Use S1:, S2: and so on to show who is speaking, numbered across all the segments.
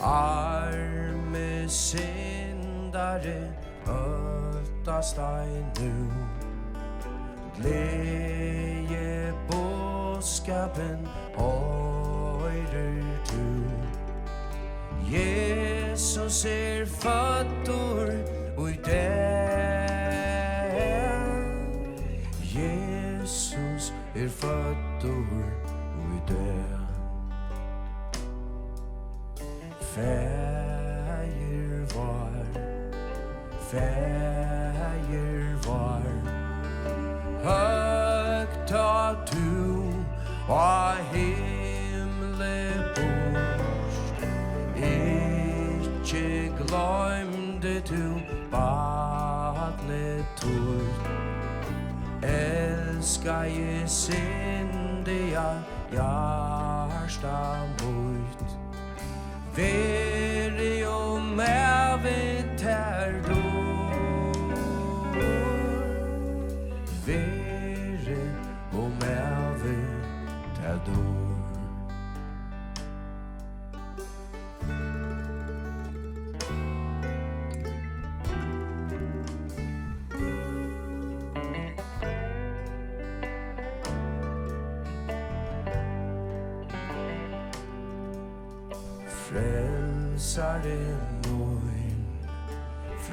S1: arme syndare öftast ein nu. Glädje bådskapen høyrer du. Jesus föttor och i Jesus föttor och i Fäger var högta du och himle bort. Ikke glömde du badne tort. Älska I syndiga hjärsta mot. Veri och med vid här då. Veri och med vid här då.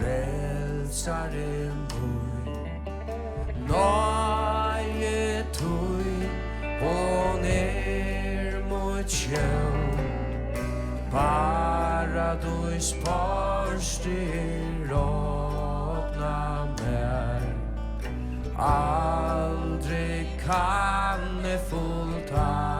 S1: Frälsare moj, nøye tøy og ner mot sjøen. Paradis porster åpna mer, aldrig kan det fullta.